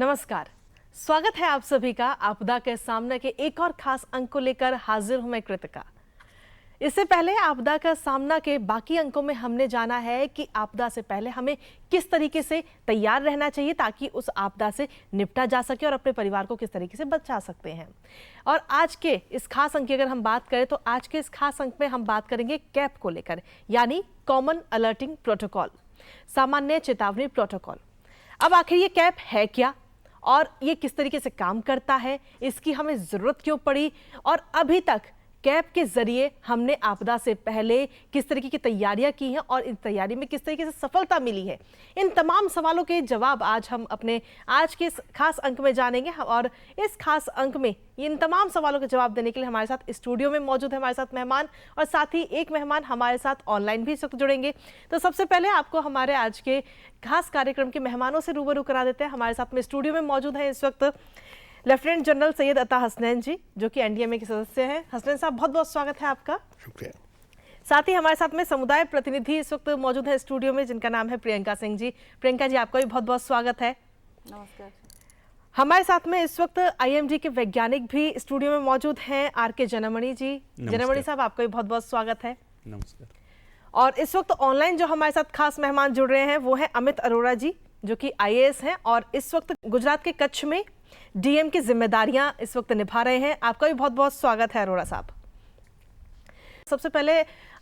नमस्कार, स्वागत है आप सभी का आपदा के सामने के एक और खास अंक को लेकर हाजिर हूं मैं कृतिका। इससे पहले आपदा का सामना के बाकी अंकों में हमने जाना है कि आपदा से पहले हमें किस तरीके से तैयार रहना चाहिए ताकि उस आपदा से निपटा जा सके और अपने परिवार को किस तरीके से बचा सकते हैं। और आज के इस खास अंक की अगर हम बात करें तो आज के इस खास अंक में हम बात करेंगे कैप को लेकर, यानी कॉमन अलर्टिंग प्रोटोकॉल, सामान्य चेतावनी प्रोटोकॉल। अब आखिर ये कैप है क्या और ये किस तरीके से काम करता है, इसकी हमें ज़रूरत क्यों पड़ी और अभी तक कैप के जरिए हमने आपदा से पहले किस तरीके की तैयारियां की हैं और इन तैयारी में किस तरीके से सफलता मिली है, इन तमाम सवालों के जवाब आज हम अपने आज के इस खास अंक में जानेंगे। और इस खास अंक में इन तमाम सवालों के जवाब देने के लिए हमारे साथ स्टूडियो में मौजूद है हमारे साथ मेहमान, और साथ ही एक मेहमान हमारे साथ ऑनलाइन भी इस वक्त जुड़ेंगे। तो सबसे पहले आपको हमारे आज के खास कार्यक्रम के मेहमानों से रूबरू करा देते हैं। हमारे साथ में स्टूडियो में मौजूद है इस वक्त लेफ्टिनेंट जनरल सैयद अता हसनैन जी, जो कि एनडीएमए के सदस्य हैं। हसनैन साहब, बहुत बहुत स्वागत है आपका। शुक्रिया। साथ ही हमारे साथ में समुदाय प्रतिनिधि इस वक्त मौजूद है स्टूडियो में, जिनका नाम है प्रियंका सिंह जी। प्रियंका जी, आपका भी बहुत बहुत स्वागत है। नमस्कार। हमारे साथ में इस वक्त आईएमडी के वैज्ञानिक भी स्टूडियो में मौजूद हैं, आर.के. जनमणि जी। जनमणि साहब, आपका भी बहुत बहुत स्वागत है। नमस्कार। और इस वक्त ऑनलाइन जो हमारे साथ खास मेहमान जुड़ रहे हैं वो है अमित अरोड़ा जी, जो कि आईएएस हैं और इस वक्त गुजरात के कच्छ में डीएम की जिम्मेदारियां इस वक्त निभा रहे हैं। आपका भी बहुत बहुत स्वागत है अरोड़ा साहब। सबसे पहले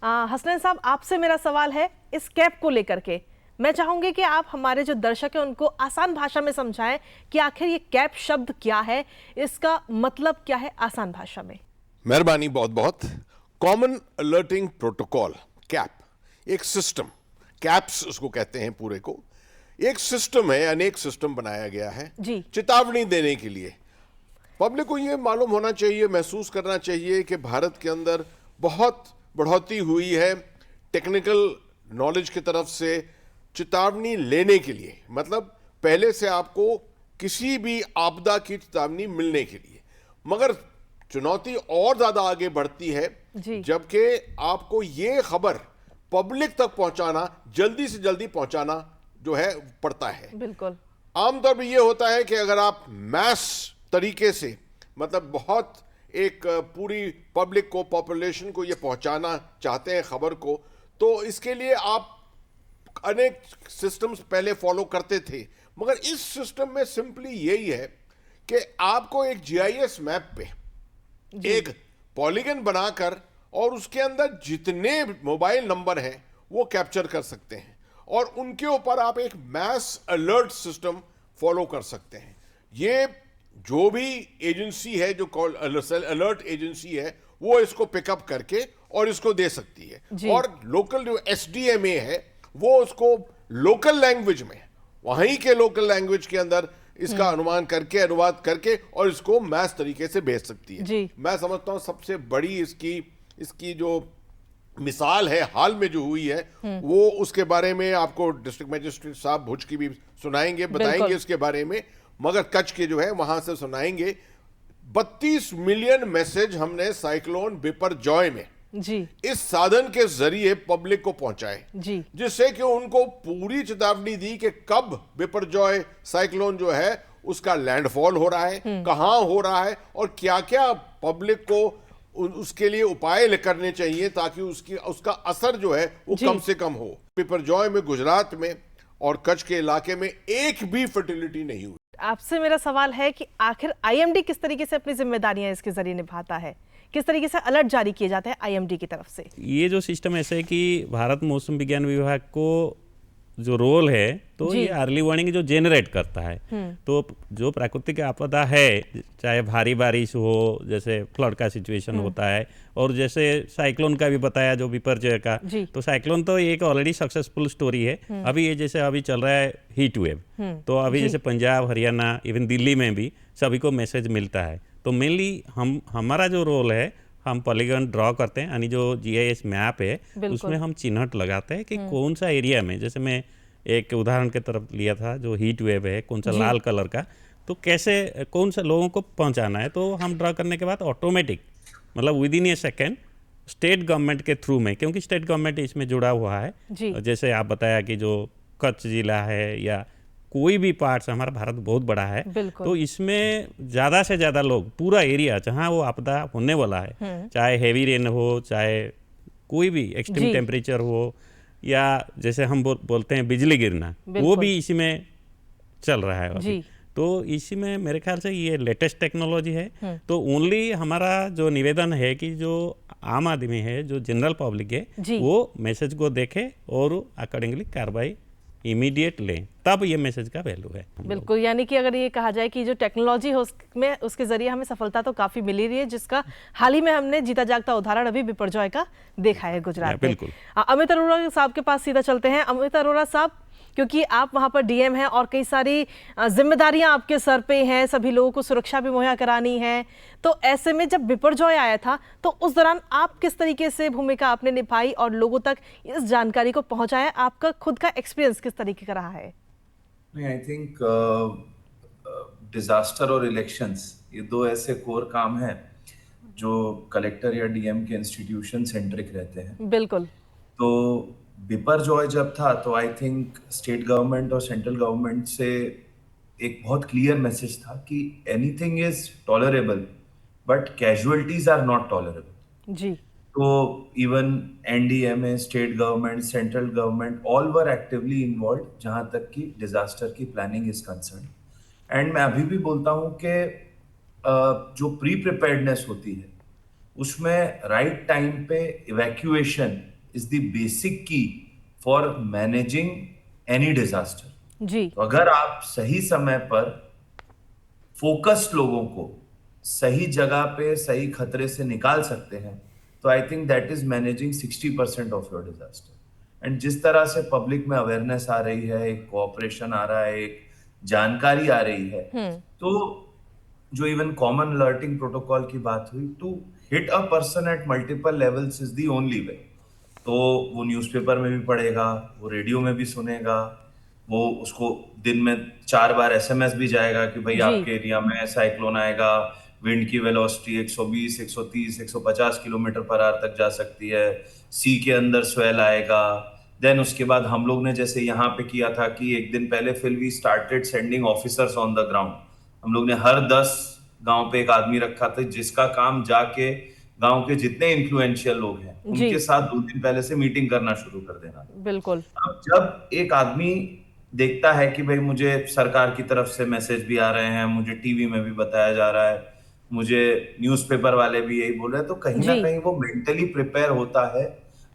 हसनैन साहब, आपसे मेरा सवाल है इस कैप को लेकर के। मैं चाहूंगी कि आप हमारे जो दर्शक हैं उनको आसान भाषा में समझाएं कि आखिर ये कैप शब्द क्या है, इसका मतलब क्या है आसान भाषा में। मेहरबानी बहुत बहुत। कॉमन अलर्टिंग प्रोटोकॉल, कैप, एक सिस्टम, कैप्स उसको कहते हैं पूरे को, एक सिस्टम है, अनेक सिस्टम बनाया गया है जी। चेतावनी देने के लिए। पब्लिक को ये मालूम होना चाहिए, महसूस करना चाहिए कि भारत के अंदर बहुत बढ़ोतरी हुई है टेक्निकल नॉलेज की तरफ से चेतावनी लेने के लिए। मतलब पहले से आपको किसी भी आपदा की चेतावनी मिलने के लिए, मगर चुनौती और ज्यादा आगे बढ़ती है जबकि आपको ये खबर पब्लिक तक पहुंचाना, जल्दी से जल्दी पहुंचाना जो है पड़ता है। बिल्कुल। आमतौर पर यह होता है कि अगर आप मैस तरीके से, मतलब बहुत एक पूरी पब्लिक को, पॉपुलेशन को ये पहुंचाना चाहते हैं खबर को, तो इसके लिए आप अनेक सिस्टम्स पहले फॉलो करते थे। मगर इस सिस्टम में सिंपली यही है कि आपको एक जीआईएस मैप पे एक पॉलीगन बनाकर और उसके अंदर जितने मोबाइल नंबर हैं वो कैप्चर कर सकते हैं और उनके ऊपर आप एक मैस अलर्ट सिस्टम फॉलो कर सकते हैं। ये जो भी एजेंसी है, जो अलर्ट एजेंसी है, वो इसको पिकअप करके और इसको दे सकती है। और लोकल जो एसडीएमए है वो उसको लोकल लैंग्वेज में, वहीं के लोकल लैंग्वेज के अंदर इसका अनुमान करके, अनुवाद करके और इसको मैस तरीके से भेज सकती है। मैं समझता हूं सबसे बड़ी इसकी जो मिसाल है हाल में जो हुई है वो, उसके बारे में आपको डिस्ट्रिक्ट मजिस्ट्रेट साहब भुज की भी सुनाएंगे, बताएंगे इसके बारे में, मगर कच्छ के जो है वहां से सुनाएंगे। 32 मिलियन मैसेज हमने साइक्लोन बिपरजॉय में इस साधन के जरिए पब्लिक को पहुंचाए, जिससे कि उनको पूरी चेतावनी दी कि कब बिपरजॉय साइक्लोन जो है उसका लैंडफॉल हो रहा है, कहां हो रहा है और क्या क्या पब्लिक को उसके लिए उपाय करने चाहिए ताकि उसका असर जो है वो कम से कम हो। बिपरजॉय में, गुजरात में और कच्छ के इलाके में एक भी फर्टिलिटी नहीं हुई। आपसे मेरा सवाल है कि आखिर आईएमडी किस तरीके से अपनी जिम्मेदारियां इसके जरिए निभाता है, किस तरीके से अलर्ट जारी किए जाते हैं आईएमडी की तरफ से। ये जो सिस्टम ऐसे है कि भारत मौसम विज्ञान विभाग को जो रोल है तो ये अर्ली वार्निंग जो जेनरेट करता है। तो जो प्राकृतिक आपदा है, चाहे भारी बारिश हो, जैसे फ्लड का सिचुएशन होता है, और जैसे साइक्लोन का भी बताया जो विपर्जय का, तो साइक्लोन तो एक ऑलरेडी सक्सेसफुल स्टोरी है। अभी ये जैसे अभी चल रहा है हीट वेव, तो अभी जैसे पंजाब, हरियाणा, इवन दिल्ली में भी सभी को मैसेज मिलता है। तो मेनली हमारा जो रोल है, हम पॉलीगन ड्रॉ करते हैं, यानी जो जीआईएस मैप है उसमें हम चिन्हट लगाते हैं कि कौन सा एरिया में, जैसे मैं एक उदाहरण के तरफ लिया था जो हीट वेव है, कौन सा लाल कलर का, तो कैसे कौन सा लोगों को पहुंचाना है। तो हम ड्रॉ करने के बाद ऑटोमेटिक, मतलब with in A second state government के थ्रू में, क्योंकि स्टेट गवर्नमेंट इसमें जुड़ा हुआ है, जैसे आप बताया कि जो कच्छ जिला है या कोई भी पार्ट्स, हमारा भारत बहुत बड़ा है, बिल्कुल। तो इसमें ज़्यादा से ज़्यादा लोग, पूरा एरिया जहाँ वो आपदा होने वाला है, चाहे हेवी रेन हो, चाहे कोई भी एक्सट्रीम जी। टेम्परेचर हो, या जैसे हम बोलते हैं बिजली गिरना, वो बिल्कुल। भी इसी में चल रहा है अभी। जी। तो इसी में मेरे ख्याल से ये लेटेस्ट टेक्नोलॉजी है। तो ओनली हमारा जो निवेदन है कि जो आम आदमी है, जो जनरल पब्लिक है, जी। वो मैसेज को देखे और अकॉर्डिंगली कार्रवाई इमीडिएट लें, तब ये मैसेज का वैल्यू है। बिल्कुल, यानी कि अगर ये कहा जाए कि जो टेक्नोलॉजी है उसमें, उसके जरिए हमें सफलता तो काफी मिली रही है, जिसका हाल ही में हमने जीता जागता उदाहरण अभी बिपरजॉय का देखा है गुजरात में। बिल्कुल। अमित अरोड़ा साहब के पास सीधा चलते हैं। अमित अरोड़ा साहब, क्योंकि आप वहां पर डीएम हैं और कई सारी जिम्मेदारियां आपके सर पे हैं, सभी लोगों को सुरक्षा भी मुहैया करानी है, तो ऐसे में जब बिपरजॉय आया था तो उस दौरान आप किस तरीके से भूमिका आपने निभाई और लोगों तक इस जानकारी को पहुंचाया? आपका खुद का एक्सपीरियंस किस तरीके का रहा है? नहीं, आई थिंक डिजास्टर और इलेक्शंस, ये दो ऐसे कोर काम हैं जो कलेक्टर या डीएम के इंस्टीट्यूशन सेंट्रिक रहते हैं। बिल्कुल। तो बिपरजॉय जब था तो आई थिंक स्टेट गवर्नमेंट और सेंट्रल गवर्नमेंट से एक बहुत क्लियर मैसेज था कि anything is tolerable but casualties are not tolerable. जी। तो even NDMA, state government, central government, all were actively involve जहां तक कि डिजास्टर की प्लानिंग इज कंसर्न। एंड मैं अभी भी बोलता हूं कि जो प्री प्रिपेयर्डनेस होती है उसमें राइट टाइम पे इवैक्यूएशन इज द बेसिक की फॉर मैनेजिंग एनी डिजास्टर। जी। तो अगर आप सही समय पर फोकस्ड लोगों को सही जगह पे सही खतरे से निकाल सकते हैं तो I think that is managing 60% of your disaster. And जिस तरह से पब्लिक में अवेयरनेस आ रही है, एक कोऑपरेशन आ रहा है, एक जानकारी आ रही है, तो जो इवन कॉमन अलर्टिंग प्रोटोकॉल की बात हुई, to hit a person at multiple levels is the only way. तो वो न्यूज़पेपर में भी पढ़ेगा, वो रेडियो में भी सुनेगा, वो उसको दिन में 4 बार एसएमएस भी जाएगा कि भाई जी। आपके एरिया में साइक्लोन आएगा, विंड की वेलोसिटी 120, 130, 150 किलोमीटर पर आवर तक जा सकती है, सी के अंदर स्वेल आएगा। देन उसके बाद हम लोग ने जैसे यहाँ पे किया था कि एक दिन पहले फिर we started sending officers on the ground. हम लोग ने हर 10 गांव पे एक आदमी रखा था जिसका काम जाके गांव के जितने इन्फ्लुएंशियल लोग हैं जी। उनके साथ 2 दिन पहले से मीटिंग करना शुरू कर देना। बिल्कुल। अब जब एक आदमी देखता है कि भाई मुझे सरकार की तरफ से मैसेज भी आ रहे हैं, मुझे टीवी में भी बताया जा रहा है, मुझे न्यूज़पेपर वाले भी यही बोल रहे हैं, तो कहीं ना जी। कहीं वो मेंटली प्रिपेयर होता है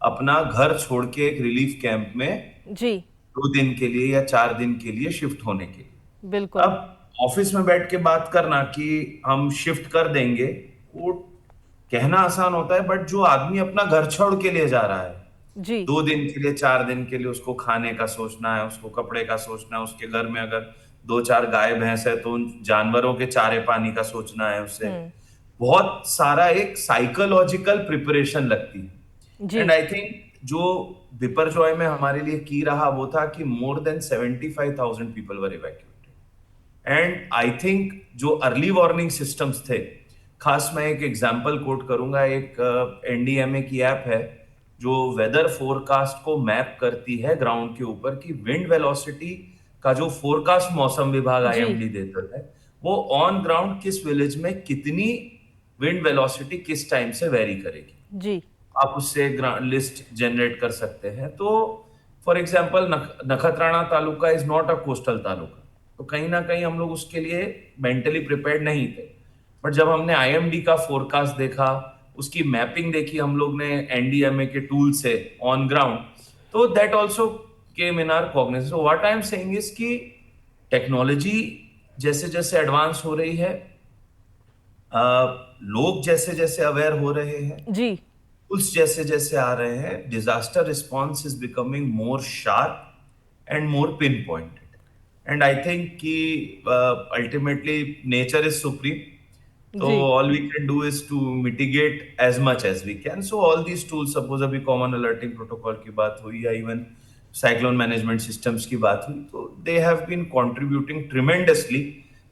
अपना घर छोड़ के एक रिलीफ कैंप में जी। 2 दिन के लिए या 4 दिन के लिए शिफ्ट होने के लिए। बिल्कुल। अब ऑफिस में बैठ के बात करना कि हम शिफ्ट कर देंगे, वो कहना आसान होता है, बट जो आदमी अपना घर छोड़ के लिए जा रहा है जी। 2 दिन के लिए, 4 दिन के लिए, उसको खाने का सोचना है, उसको कपड़े का सोचना है, उसके घर में अगर 2-4 गाय भैंस है तो उन जानवरों के चारे पानी का सोचना है उसे। बहुत सारा एक साइकोलॉजिकल प्रिपरेशन लगती है। जी। एंड आई थिंक जो बिपरजॉय में हमारे लिए की रहा वो था कि more than 75,000 people were evacuated. And I think जो अर्ली वार्निंग सिस्टम्स थे, खास मैं एक एग्जांपल कोट करूंगा, एक एनडीएमए की ऐप है जो वेदर फोरकास्ट को मैप करती है ग्राउंड के ऊपर कि विंड वेलोसिटी का जो फोरकास्ट मौसम विभाग आईएमडी देता है वो ऑन ग्राउंड किस विलेज में कितनी विंड वेलोसिटी किस टाइम से वेरी करेगी। जी। आप उससे लिस्ट जनरेट कर सकते हैं। तो for example Nakhatrana taluka is not a coastal taluka, तो कहीं ना कहीं हम लोग उसके लिए मेंटली प्रिपेयर्ड नहीं थे। बट जब हमने आईएमडी का फोरकास्ट देखा, उसकी मैपिंग देखी हम लोग ने एनडीएमए के टूल से ऑन ग्राउंड, तो that also came in our cognizance. So what I am saying is कि टेक्नोलॉजी जैसे जैसे एडवांस हो रही है, लोग जैसे जैसे अवेयर हो रहे हैं, जी। टूल्स जैसे जैसे आ रहे हैं, disaster response is becoming more sharp and more pinpointed. And I think कि ultimately nature is supreme, so जी। all we can do is to mitigate as much as we can. So all these tools, suppose अभी common alerting protocol की बात हुई या even cyclone management systems की बात हुई, तो they have been contributing tremendously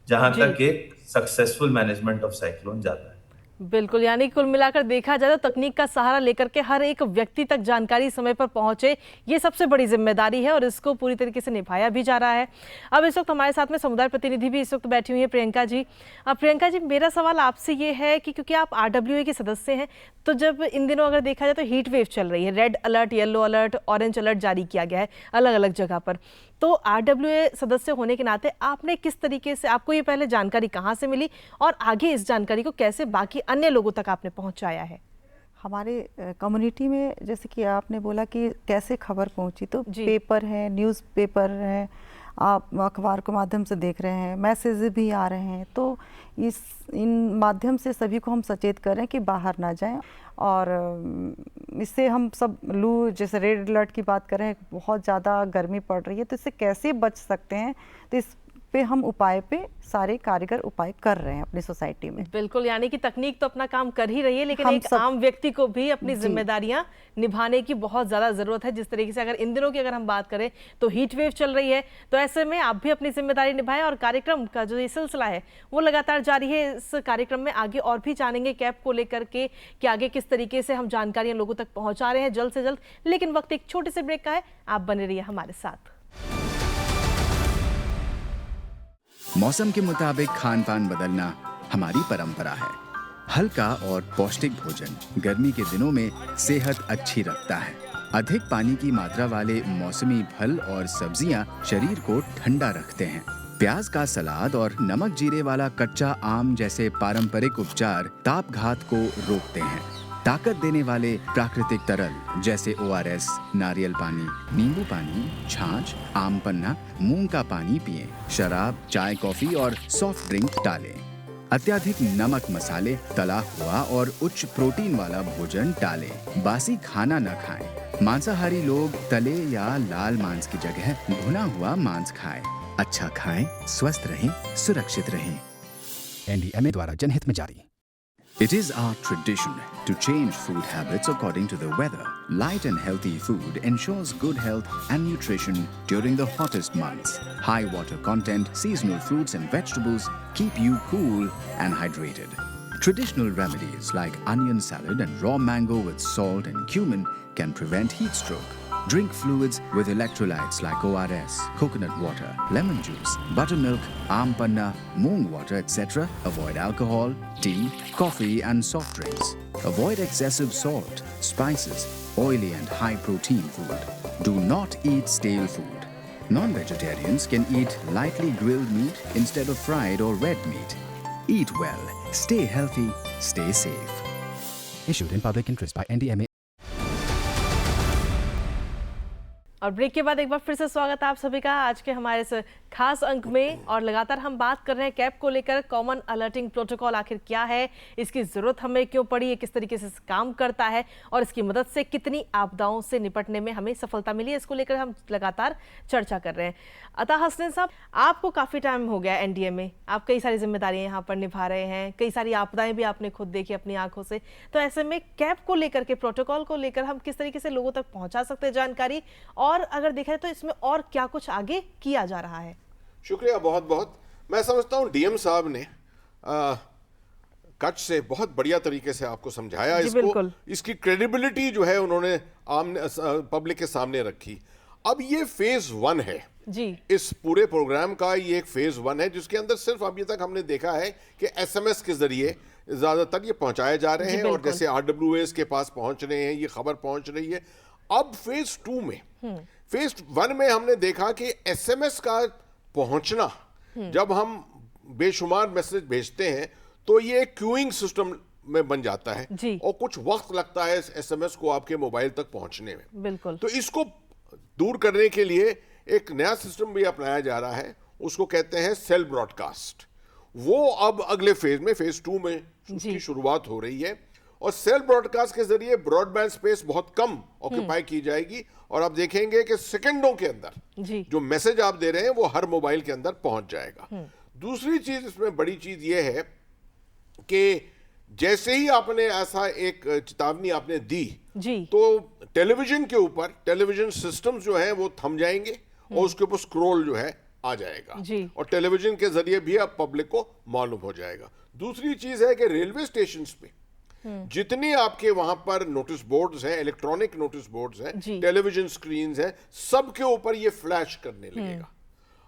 जहां जी। तक एक successful management of cyclone जाता है। बिल्कुल, यानी कुल मिलाकर देखा जाए तो तकनीक का सहारा लेकर के हर एक व्यक्ति तक जानकारी समय पर पहुंचे, ये सबसे बड़ी जिम्मेदारी है और इसको पूरी तरीके से निभाया भी जा रहा है। अब इस वक्त हमारे साथ में समुदाय प्रतिनिधि भी इस वक्त बैठी हुई है, प्रियंका जी। अब प्रियंका जी, मेरा सवाल आपसे ये है कि क्योंकि आप RWA के सदस्य हैं, तो जब इन दिनों अगर देखा जाए तो हीट वेव चल रही है, red alert, yellow alert, orange alert जारी किया गया है अलग अलग जगह पर, तो RWA सदस्य होने के नाते आपने किस तरीके से, आपको ये पहले जानकारी कहाँ से मिली और आगे इस जानकारी को कैसे बाकी अन्य लोगों तक आपने पहुँचाया है? हमारे कम्युनिटी में जैसे कि आपने बोला कि कैसे खबर पहुंची, तो पेपर है, न्यूज़पेपर है, आप अखबार के माध्यम से देख रहे हैं, मैसेज भी आ रहे हैं, तो इन माध्यम से सभी को हम सचेत कर रहे हैं कि बाहर ना जाएं। और इससे हम सब लू, जैसे रेड अलर्ट की बात करें, बहुत ज़्यादा गर्मी पड़ रही है, तो इससे कैसे बच सकते हैं, तो इस पे हम उपाय पे सारे कारीगर उपाय कर रहे हैं अपनी सोसाइटी में। बिल्कुल, यानी कि तकनीक तो अपना काम कर ही रही है, लेकिन एक आम व्यक्ति को भी अपनी जिम्मेदारियां निभाने की बहुत ज्यादा जरूरत है। जिस तरीके से अगर इन दिनों की अगर हम बात करें तो हीट वेव चल रही है, तो ऐसे में आप भी अपनी जिम्मेदारी निभाएं और कार्यक्रम का जो ये सिलसिला है वो लगातार जारी है। इस कार्यक्रम में आगे और भी जानेंगे कैप को लेकर के कि आगे किस तरीके से हम जानकारियां लोगों तक पहुंचा रहे हैं जल्द से जल्द। लेकिन वक्त एक छोटे से ब्रेक का है, आप बने रहिए हमारे साथ। मौसम के मुताबिक खान पान बदलना हमारी परंपरा है। हल्का और पौष्टिक भोजन गर्मी के दिनों में सेहत अच्छी रखता है। अधिक पानी की मात्रा वाले मौसमी फल और सब्जियां शरीर को ठंडा रखते हैं। प्याज का सलाद और नमक जीरे वाला कच्चा आम जैसे पारंपरिक उपचार ताप घात को रोकते हैं। ताकत देने वाले प्राकृतिक तरल जैसे ORS, नारियल पानी, नींबू पानी, छाछ, आम पन्ना, मूंग का पानी पिएं। शराब, चाय, कॉफी और सॉफ्ट ड्रिंक टालें। अत्यधिक नमक, मसाले, तला हुआ और उच्च प्रोटीन वाला भोजन टालें। बासी खाना न खाएं। मांसाहारी लोग तले या लाल मांस की जगह भुना हुआ मांस खाएं। अच्छा खाएं, स्वस्थ रहें, सुरक्षित रहें। NDMA द्वारा जनहित में जारी। It is our tradition to change food habits according to the weather. Light and healthy food ensures good health and nutrition during the hottest months. High water content, seasonal fruits and vegetables keep you cool and hydrated. Traditional remedies like onion salad and raw mango with salt and cumin can prevent heat stroke. Drink fluids with electrolytes like ORS, coconut water, lemon juice, buttermilk, aam panna, moong water, etc. Avoid alcohol, tea, coffee and soft drinks. Avoid excessive salt, spices, oily and high-protein food. Do not eat stale food. Non-vegetarians can eat lightly grilled meat instead of fried or red meat. Eat well, stay healthy, stay safe. Issued in public interest by NDMA. और break के बाद एक बार फिर से स्वागत है आप सभी का आज के हमारे इस खास अंक में। और लगातार हम बात कर रहे हैं कैप को लेकर, कॉमन अलर्टिंग प्रोटोकॉल आखिर क्या है, इसकी ज़रूरत हमें क्यों पड़ी, ये किस तरीके से काम करता है और इसकी मदद से कितनी आपदाओं से निपटने में हमें सफलता मिली है, इसको लेकर हम लगातार चर्चा कर रहे हैं। अतः हसनैन साहब, आपको काफ़ी टाइम हो गया NDA में, आप कई सारी जिम्मेदारियाँ यहाँ पर निभा रहे हैं, कई सारी आपदाएँ भी आपने खुद देखी अपनी आंखों से, तो ऐसे में कैप को लेकर के, प्रोटोकॉल को लेकर हम किस तरीके से लोगों तक पहुँचा सकते हैं जानकारी, और अगर देखा जाए तो इसमें और क्या कुछ आगे किया जा रहा है? शुक्रिया बहुत बहुत। मैं समझता हूँ DM साहब ने कच्छ से बहुत बढ़िया तरीके से आपको समझाया इसको, इसकी क्रेडिबिलिटी जो है उन्होंने पब्लिक के सामने रखी। अब ये फेज 1 है जी, इस पूरे प्रोग्राम का, ये एक फेज 1 है जिसके अंदर सिर्फ अभी तक हमने देखा है कि SMS के जरिए ज्यादातर ये पहुंचाए जा रहे हैं और जैसे RWAs के पास पहुंच रहे हैं, ये खबर पहुंच रही है। अब फेज 2 में, फेज 1 में हमने देखा कि SMS का पहुंचना, जब हम बेशुमार मैसेज भेजते हैं तो ये क्यूइंग सिस्टम में बन जाता है और कुछ वक्त लगता है SMS को आपके मोबाइल तक पहुंचने में। बिल्कुल। तो इसको दूर करने के लिए एक नया सिस्टम भी अपनाया जा रहा है, उसको कहते हैं सेल ब्रॉडकास्ट। वो अब अगले फेज में, फेज 2 में उसकी शुरुआत हो रही है और सेल ब्रॉडकास्ट के जरिए ब्रॉडबैंड स्पेस बहुत कम ऑक्यूपाई की जाएगी और आप देखेंगे कि सेकंडों के अंदर जो मैसेज आप दे रहे हैं वो हर मोबाइल के अंदर पहुंच जाएगा। दूसरी चीज, इसमें बड़ी चीज ये है कि जैसे ही आपने ऐसा एक चेतावनी आपने दी तो टेलीविजन के ऊपर, टेलीविजन सिस्टम्स जो है वो थम जाएंगे और उसके ऊपर स्क्रॉल जो है आ जाएगा जी। और टेलीविजन के जरिए भी अब पब्लिक को मालूम हो जाएगा। दूसरी चीज है कि रेलवे स्टेशन पे जितने आपके वहां पर नोटिस बोर्ड्स हैं, इलेक्ट्रॉनिक नोटिस बोर्ड्स हैं, जी। टेलीविजन स्क्रीन्स हैं, सबके ऊपर ये फ्लैश करने लगेगा।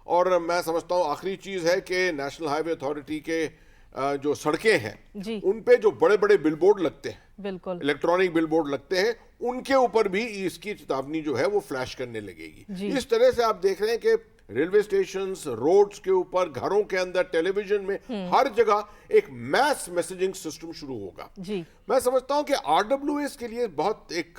और मैं समझता हूं आखिरी चीज है कि नेशनल हाईवे अथॉरिटी के जो सड़कें हैं जी। उन पे जो बड़े बड़े बिलबोर्ड लगते हैं, बिल्कुल इलेक्ट्रॉनिक बिलबोर्ड लगते हैं, उनके ऊपर भी इसकी चेतावनी जो है वो फ्लैश करने लगेगी। जी। इस तरह से आप देख रहे हैं कि रेलवे स्टेशंस, रोड्स के ऊपर, घरों के अंदर, टेलीविजन में, हर जगह एक मैस मैसेजिंग सिस्टम शुरू होगा। जी। मैं समझता हूं कि आरडब्ल्यूएस के लिए बहुत एक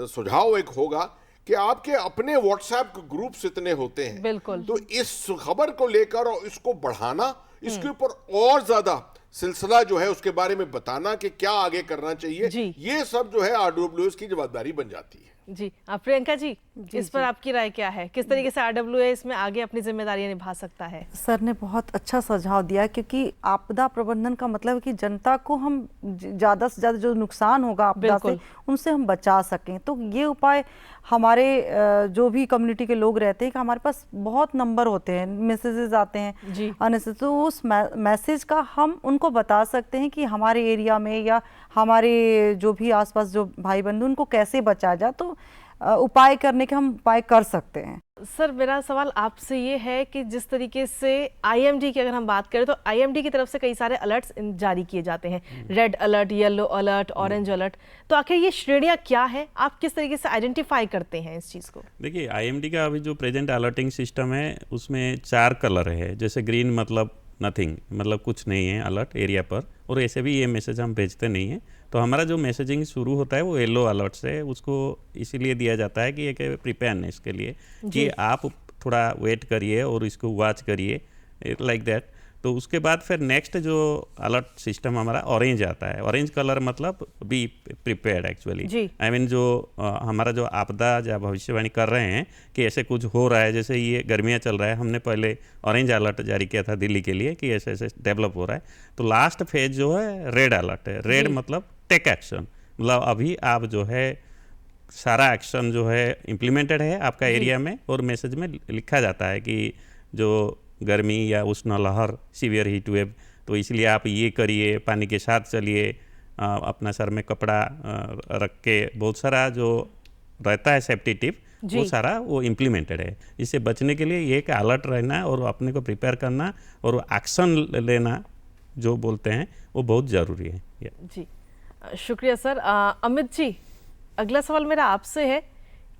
सुझाव एक होगा कि आपके अपने व्हाट्सएप ग्रुप्स इतने होते हैं, बिल्कुल। तो इस खबर को लेकर और इसको बढ़ाना, इसके ऊपर और ज्यादा सिलसिला जो है उसके बारे में बताना कि क्या आगे करना चाहिए, जी। ये सब जो है आरडब्ल्यूएस की जवाबदारी बन जाती है। जी। प्रियंका जी, इस पर आपकी राय क्या है? किस तरीके से आरडब्ल्यूएस में आगे अपनी जिम्मेदारियां निभा सकता है? सर ने बहुत अच्छा सुझाव दिया, क्योंकि आपदा प्रबंधन का मतलब है कि जनता को हम ज़्यादा से ज़्यादा जो नुकसान होगा आपदा से, उनसे हम बचा सकें। तो ये उपाय हमारे जो भी कम्युनिटी के लोग रहते हैं कि हमारे पास बहुत नंबर होते हैं, मैसेजेस आते हैं अननेसेसरी, तो उस मैसेज का हम उनको बता सकते हैं कि हमारे एरिया में या हमारे जो भी आसपास जो भाई बंधु, उनको कैसे बचाया जाए। तो उपाय करने के हम उपाय कर सकते हैं। सर, मेरा सवाल आपसे ये है कि जिस तरीके से आईएमडी की अगर हम बात करें तो आईएमडी की तरफ से कई सारे अलर्ट्स जारी किए जाते हैं, red alert, yellow alert, orange alert, तो आखिर ये श्रेणियां क्या है? आप किस तरीके से आइडेंटिफाई करते हैं इस चीज़ को? देखिए, आईएमडी का अभी जो प्रेजेंट अलर्टिंग सिस्टम है उसमें 4 कलर है। जैसे ग्रीन मतलब नथिंग, मतलब कुछ नहीं है अलर्ट एरिया पर, और ऐसे भी ये मैसेज हम भेजते नहीं हैं। तो हमारा जो मैसेजिंग शुरू होता है वो येलो अलर्ट से, उसको इसीलिए दिया जाता है कि एक प्रिपेयरनेस के लिए कि आप थोड़ा वेट करिए और इसको वॉच करिए, लाइक दैट। तो उसके बाद फिर नेक्स्ट जो अलर्ट सिस्टम हमारा ऑरेंज आता है। ऑरेंज कलर मतलब be prepared actually, I mean जो हमारा जो आपदा या भविष्यवाणी कर रहे हैं कि ऐसे कुछ हो रहा है, जैसे ये गर्मियाँ चल रहा है, हमने पहले ऑरेंज अलर्ट जारी किया था दिल्ली के लिए कि ऐसे ऐसे डेवलप हो रहा है। तो लास्ट फेज जो है रेड अलर्ट है। रेड मतलब टेक एक्शन, मतलब अभी आप जो है सारा एक्शन जो है इम्प्लीमेंटेड है आपका एरिया में, और मैसेज में लिखा जाता है कि जो गर्मी या उष्ण लहर, सीवियर हीट वेव, तो इसलिए आप ये करिए, पानी के साथ चलिए, अपना सर में कपड़ा रख के, बहुत सारा जो रहता है सेफ्टी टिप, वो सारा वो इम्प्लीमेंटेड है। इससे बचने के लिए ये एक अलर्ट रहना और अपने को प्रिपेयर करना और एक्शन लेना जो बोलते हैं वो बहुत ज़रूरी है। जी, शुक्रिया सर। अमित जी, अगला सवाल मेरा आपसे है,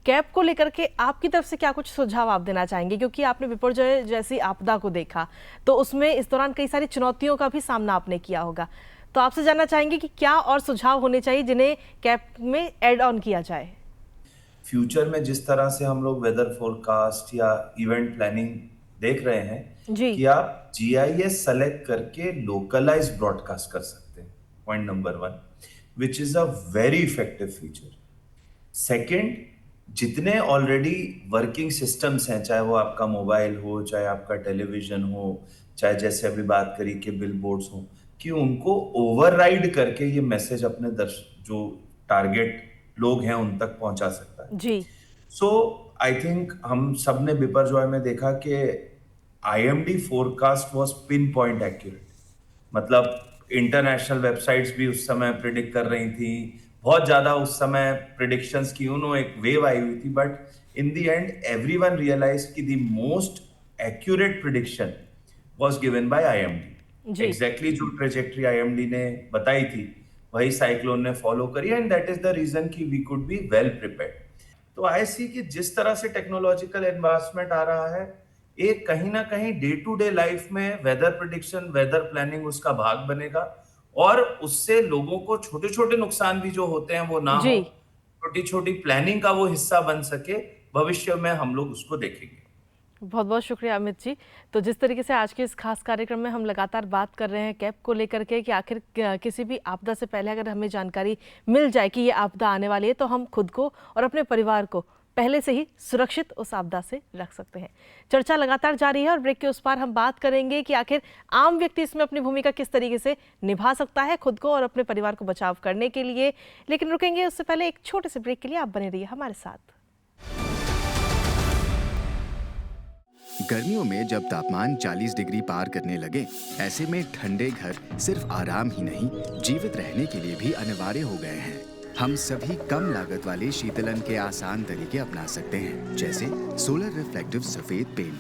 कैप को लेकर के आपकी तरफ से क्या कुछ सुझाव आप देना चाहेंगे? क्योंकि आपने विपर्यय जैसी आपदा को देखा तो उसमें इस दौरान कई सारी चुनौतियों का भी सामना आपने किया होगा, तो आपसे जानना चाहेंगे कि क्या और सुझाव होने चाहिए जिन्हें कैप में ऐड ऑन किया जाए? फ्यूचर में जिस तरह से हम लोग वेदर फोरकास्ट या इवेंट प्लानिंग देख रहे हैं कि आप जीआईएस सेलेक्ट करके लोकलाइज ब्रॉडकास्ट कर सकते हैं, point number 1, which is a very effective feature. Second, जितने ऑलरेडी वर्किंग सिस्टम्स हैं, चाहे वो आपका मोबाइल हो, चाहे आपका टेलीविजन हो, चाहे जैसे अभी बात करी कि बिलबोर्ड्स हो, कि उनको ओवरराइड करके ये मैसेज अपने जो टारगेट लोग हैं उन तक पहुंचा सकता है। जी। सो आई थिंक हम सब ने बिपरजॉय में देखा कि IMD forecast was pin point accurate, मतलब इंटरनेशनल वेबसाइट्स भी उस समय प्रिडिक्ट कर रही थी, बहुत ज्यादा उस समय प्रिडिक्शंस की एक वेव आई हुई थी, but in the end everyone realized कि the most accurate prediction was given by IMD. Exactly जो ट्रेजेक्टरी आईएमडी ने बताई थी वही साइक्लोन ने फॉलो करी, and that is the reason कि we could be well prepared. तो आई सी कि जिस तरह से टेक्नोलॉजिकल एडवांसमेंट आ रहा है, एक कहीं ना कहीं डे टू डे लाइफ में वेदर प्रिडिक्शन, वेदर प्लानिंग उसका भाग बनेगा, और उससे लोगों को छोटे छोटे नुकसान भी जो होते हैं वो ना हो, छोटी छोटी प्लानिंग का वो हिस्सा बन सके, भविष्य में हम लोग उसको देखेंगे। बहुत बहुत शुक्रिया अमित जी। तो जिस तरीके से आज के इस खास कार्यक्रम में हम लगातार बात कर रहे हैं कैप को लेकर के कि आखिर किसी भी आपदा से पहले अगर हमें जानकारी मिल जाए कि ये आपदा आने वाली है तो हम खुद को और अपने परिवार को पहले से ही सुरक्षित उस आपदा से रख सकते हैं। चर्चा लगातार जारी है और ब्रेक के उस पार हम बात करेंगे कि आखिर आम व्यक्ति इसमें अपनी भूमिका किस तरीके से निभा सकता है खुद को और अपने परिवार को बचाव करने के लिए। लेकिन रुकेंगे उससे पहले एक छोटे से ब्रेक के लिए, आप बने रहिए हमारे साथ। गर्मियों में जब तापमान 40 डिग्री पार करने लगे, ऐसे में ठंडे घर सिर्फ आराम ही नहीं, जीवित रहने के लिए भी अनिवार्य हो गए हैं। हम सभी कम लागत वाले शीतलन के आसान तरीके अपना सकते हैं, जैसे सोलर रिफ्लेक्टिव सफेद पेंट,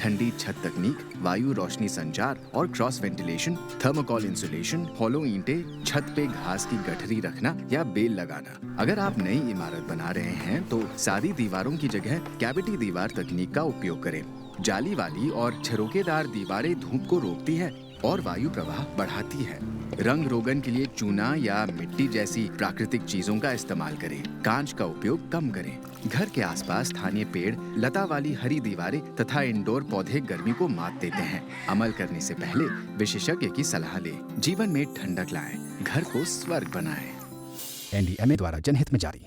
ठंडी छत तकनीक, वायु रोशनी संचार और cross ventilation, thermocol insulation, hollow ईंटें, छत पे घास की गठरी रखना या बेल लगाना। अगर आप नई इमारत बना रहे हैं तो सादी दीवारों की जगह कैविटी दीवार तकनीक का उपयोग करें। जाली वाली और झरोकेदार दीवारें धूप को रोकती है और वायु प्रवाह बढ़ाती है। रंग रोगन के लिए चूना या मिट्टी जैसी प्राकृतिक चीजों का इस्तेमाल करें। कांच का उपयोग कम करें। घर के आसपास स्थानीय पेड़, लता वाली हरी दीवारें तथा इंडोर पौधे गर्मी को मात देते हैं। अमल करने से पहले विशेषज्ञ की सलाह लें। जीवन में ठंडक लाएं, घर को स्वर्ग बनाएं। NDMA द्वारा जनहित में जारी।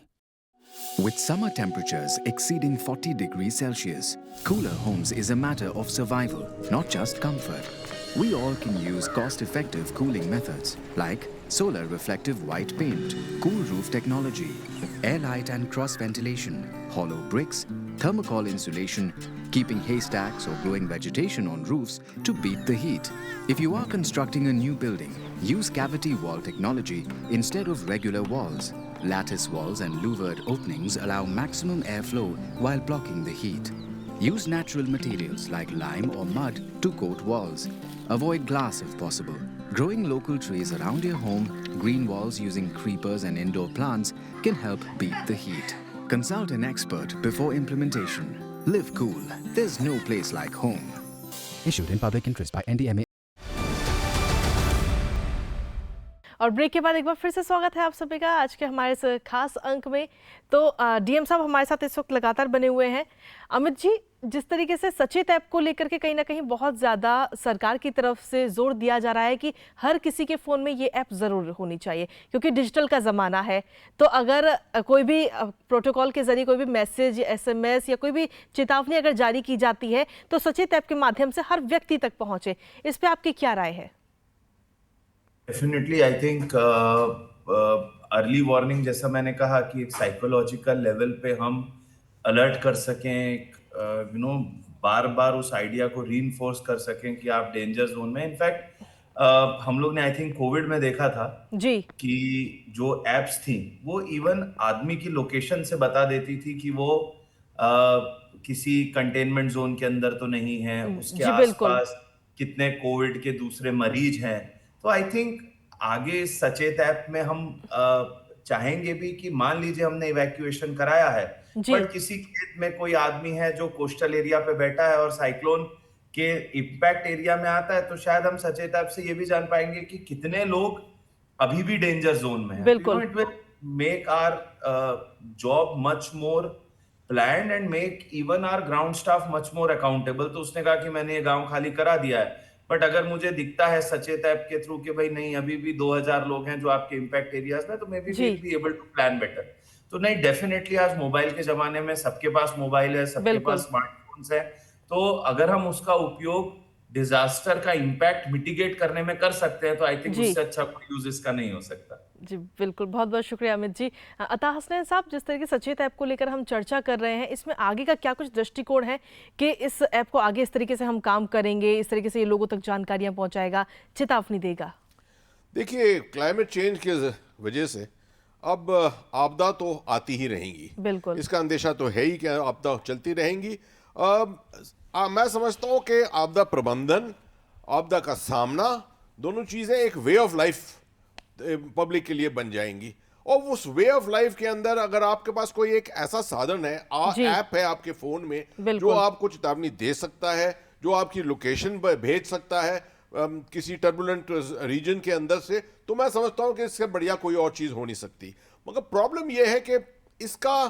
With summer temperatures exceeding 40 degrees Celsius, cooler homes is a matter of survival, not just comfort. We all can use cost-effective cooling methods like solar reflective white paint, cool roof technology, air light and cross ventilation, hollow bricks, thermocol insulation, keeping haystacks or growing vegetation on roofs to beat the heat. If you are constructing a new building, use cavity wall technology instead of regular walls. Lattice walls and louvered openings allow maximum airflow while blocking the heat. Use natural materials like lime or mud to coat walls. Avoid glass if possible. Growing local trees around your home, green walls using creepers and indoor plants can help beat the heat. Consult an expert before implementation. Live cool. There's no place like home. Issued in public interest by NDMA. और break के बाद एक बार फिर से स्वागत है आप सभी का आज के हमारे इस खास अंक में। तो डीएम साहब हमारे साथ इस वक्त लगातार बने हुए हैं। अमित जी, जिस तरीके से सचेत ऐप को लेकर के कहीं ना कहीं बहुत ज़्यादा सरकार की तरफ से जोर दिया जा रहा है कि हर किसी के फ़ोन में ये ऐप ज़रूर होनी चाहिए क्योंकि डिजिटल का ज़माना है। तो अगर कोई भी प्रोटोकॉल के ज़रिए कोई भी मैसेज, SMS या कोई भी चेतावनी अगर जारी की जाती है तो सचेत ऐप के माध्यम से हर व्यक्ति तक पहुँचे, इस पर आपकी क्या राय है? Definitely I think early warning, जैसा मैंने कहा कि एक साइकोलॉजिकल लेवल पे हम अलर्ट कर सकें, बार बार उस आइडिया को रीइंफोर्स कर सकें कि आप डेंजर जोन में। इनफैक्ट हम लोग ने आई थिंक कोविड में देखा था जी कि जो एप्स थी वो इवन आदमी की लोकेशन से बता देती थी कि वो किसी कंटेनमेंट जोन के अंदर तो नहीं है, उसके आसपास कितने कोविड के दूसरे मरीज हैं। तो आई थिंक आगे सचेत ऐप में हम चाहेंगे भी कि मान लीजिए हमने इवैक्यूएशन कराया है, बट किसी खेत में कोई आदमी है जो कोस्टल एरिया पे बैठा है और साइक्लोन के इम्पैक्ट एरिया में आता है, तो शायद हम सचेत ऐप से ये भी जान पाएंगे कि कितने लोग अभी भी डेंजर जोन में हैं। बिल्कुल। It will make our job much more planned and make even our ground staff much more accountable. तो उसने कहा कि मैंने ये गांव खाली करा दिया है, बट अगर मुझे दिखता है सचेत ऐप के थ्रू कि भाई नहीं अभी भी 2000 लोग हैं जो आपके इम्पैक्ट एरियाज में, तो may be will be able to plan better. तो नहीं, डेफिनेटली आज मोबाइल के जमाने में सबके पास मोबाइल है, सबके पास स्मार्टफोन्स है, तो अगर हम उसका उपयोग डिजास्टर का इम्पैक्ट मिटिगेट करने में कर सकते हैं तो आई थिंक उससे अच्छा कोई यूज इसका नहीं हो सकता। जी बिल्कुल, बहुत बहुत शुक्रिया अमित जी। अता हसनैन साहब, जिस तरह के सचेत ऐप को लेकर हम चर्चा कर रहे हैं, इसमें आगे का क्या कुछ दृष्टिकोण है कि इस ऐप को आगे इस तरीके से हम काम करेंगे, इस तरीके से ये लोगों तक जानकारियां पहुंचाएगा, चेतावनी देगा? देखिए, क्लाइमेट चेंज की वजह से अब आपदा तो आती ही रहेंगी, बिल्कुल, इसका अंदेशा तो है ही कि आपदा चलती रहेंगी। मैं समझता हूँ कि आपदा प्रबंधन, आपदा का सामना, दोनों चीज़ें एक वे ऑफ लाइफ पब्लिक के लिए बन जाएंगी। और उस वे ऑफ लाइफ के अंदर अगर आपके पास कोई एक ऐसा साधन है, ऐप है आपके फोन में जो आपको चेतावनी दे सकता है, जो आपकी लोकेशन पर भेज सकता है किसी टर्बुलेंट रीजन के अंदर से, तो मैं समझता हूं कि इससे बढ़िया कोई और चीज हो नहीं सकती। मगर प्रॉब्लम यह है कि इसका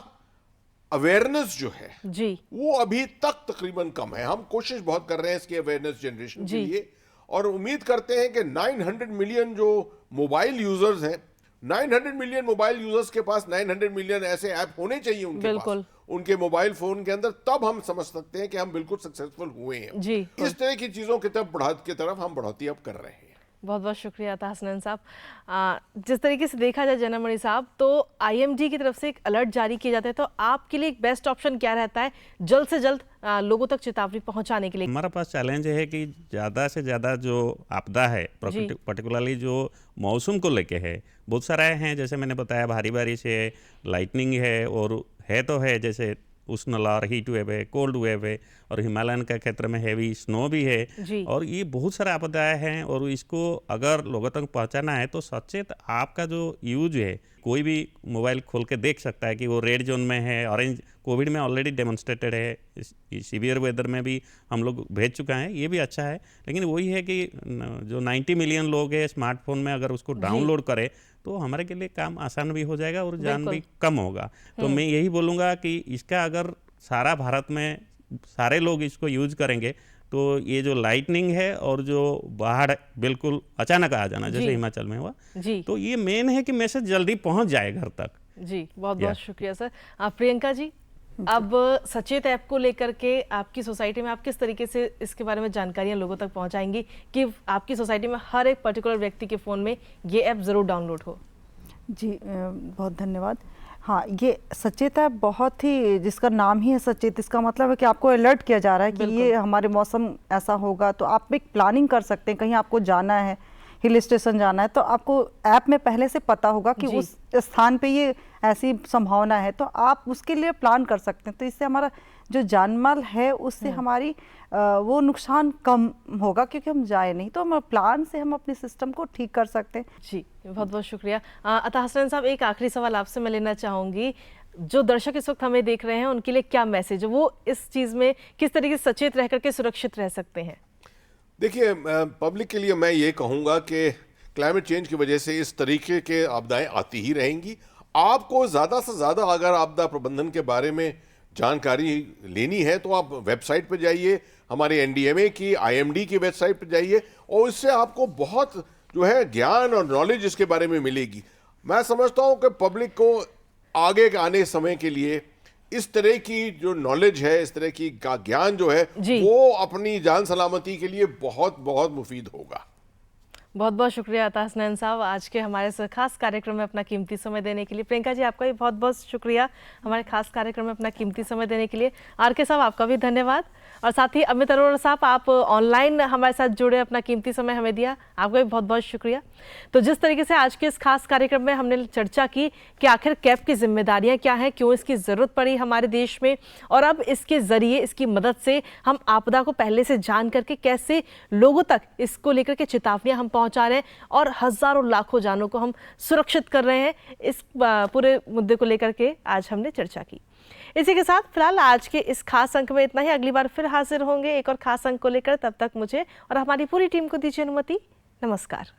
अवेयरनेस जो है जी वो अभी तक तकरीबन कम है। हम कोशिश बहुत कर रहे हैं इसकी अवेयरनेस जनरेशन के लिए और उम्मीद करते हैं कि 900 मिलियन जो मोबाइल यूजर्स हैं, 900 मिलियन मोबाइल यूजर्स के पास 900 मिलियन ऐसे ऐप होने चाहिए उनके पास, उनके मोबाइल फोन के अंदर, तब हम समझ सकते हैं कि हम बिल्कुल सक्सेसफुल हुए हैं। जी इस तरह की चीजों की तरफ हम बढ़ोतरी अब कर रहे हैं। बहुत बहुत शुक्रिया अता हसनैन साहब। जिस तरीके से देखा जाए जनमणि साहब, तो IMD की तरफ से एक अलर्ट जारी किए जाते हैं, तो आपके लिए एक बेस्ट ऑप्शन क्या रहता है जल्द से जल्द लोगों तक चेतावनी पहुंचाने के लिए? हमारा पास चैलेंज है कि ज़्यादा से ज़्यादा जो आपदा है, पर्टिकुलरली जो मौसम को लेके है, बहुत सारे हैं, जैसे मैंने बताया भारी बारिश है, लाइटनिंग है, और है तो है जैसे उष्ण लहर, हीट वेव है, कोल्ड वेव है, और हिमालयन का क्षेत्र में हैवी स्नो भी है, और ये बहुत सारे आपदाएं हैं। और इसको अगर लोगों तक पहुंचाना है तो सचेत आपका जो यूज है, कोई भी मोबाइल खोल के देख सकता है कि वो रेड जोन में है, ऑरेंज। कोविड में ऑलरेडी डेमोन्स्ट्रेटेड है, सीवियर वेदर में भी हम लोग भेज चुका है, ये भी अच्छा है। लेकिन वही है कि जो 90 मिलियन लोग हैं स्मार्टफोन में, अगर उसको डाउनलोड करें तो हमारे के लिए काम आसान भी हो जाएगा और जान भी कम होगा। तो मैं यही बोलूँगा कि इसका अगर सारा भारत में सारे लोग इसको यूज करेंगे तो ये जो लाइटनिंग है और जो बाढ़ बिल्कुल अचानक आ जाना जैसे हिमाचल में हुआ, तो ये मेन है कि मैसेज जल्दी पहुंच जाए घर तक। जी, बहुत बहुत शुक्रिया सर। प्रियंका जी, अब सचेत ऐप को लेकर के आपकी सोसाइटी में आप किस तरीके से इसके बारे में जानकारियां लोगों तक पहुंचाएंगी कि आपकी सोसाइटी में हर एक पर्टिकुलर व्यक्ति के फ़ोन में ये ऐप ज़रूर डाउनलोड हो? जी, बहुत धन्यवाद। हाँ, ये सचेत ऐप बहुत ही, जिसका नाम ही है सचेत, इसका मतलब है कि आपको अलर्ट किया जा रहा है कि ये हमारे मौसम ऐसा होगा, तो आप एक प्लानिंग कर सकते हैं। कहीं आपको जाना है, हिल स्टेशन जाना है, तो आपको ऐप में पहले से पता होगा कि उस स्थान पे ये ऐसी संभावना है, तो आप उसके लिए प्लान कर सकते हैं। तो इससे हमारा जो जानमाल है उससे हमारी वो नुकसान कम होगा, क्योंकि हम जाए नहीं, तो हम प्लान से हम अपने सिस्टम को ठीक कर सकते हैं। जी, बहुत बहुत शुक्रिया। अता हसनैन साहब, एक आखिरी सवाल आपसे मैं लेना चाहूँगी। जो दर्शक इस वक्त हमें देख रहे हैं उनके लिए क्या मैसेज है, वो इस चीज़ में किस तरीके से सचेत रह करके सुरक्षित रह सकते हैं? देखिए, पब्लिक के लिए मैं ये कहूँगा कि क्लाइमेट चेंज की वजह से इस तरीके के आपदाएं आती ही रहेंगी। आपको ज़्यादा से ज़्यादा अगर आपदा प्रबंधन के बारे में जानकारी लेनी है तो आप वेबसाइट पर जाइए, हमारे NDMA की, IMD की वेबसाइट पर जाइए, और इससे आपको बहुत जो है ज्ञान और नॉलेज इसके बारे में मिलेगी। मैं समझता हूँ कि पब्लिक को आगे के आने समय के लिए इस तरह की जो नॉलेज है, इस तरह की का ज्ञान जो है, वो अपनी जान सलामती के लिए बहुत बहुत मुफीद होगा। बहुत बहुत शुक्रिया अता हसनैन साहब, आज के हमारे खास कार्यक्रम में अपना कीमती समय देने के लिए। प्रियंका जी, आपका भी बहुत बहुत शुक्रिया हमारे खास कार्यक्रम में अपना कीमती समय देने के लिए। RK साहब, आपका भी धन्यवाद। और साथ ही अमित अरोड़ा साहब, आप ऑनलाइन हमारे साथ जुड़े, अपना कीमती समय हमें दिया, आपका भी बहुत बहुत शुक्रिया। तो जिस तरीके से आज के इस खास कार्यक्रम में हमने चर्चा की कि आखिर कैप की जिम्मेदारियां क्या हैं, क्यों इसकी ज़रूरत पड़ी हमारे देश में, और अब इसके ज़रिए, इसकी मदद से हम आपदा को पहले से जान करके कैसे लोगों तक इसको लेकर के चेतावनियाँ हम पहुँचा रहे हैं और हज़ारों लाखों जानों को हम सुरक्षित कर रहे हैं, इस पूरे मुद्दे को लेकर के आज हमने चर्चा की। इसी के साथ फिलहाल आज के इस खास अंक में इतना ही। अगली बार फिर हाजिर होंगे एक और खास अंक को लेकर। तब तक मुझे और हमारी पूरी टीम को दीजिए अनुमति। नमस्कार।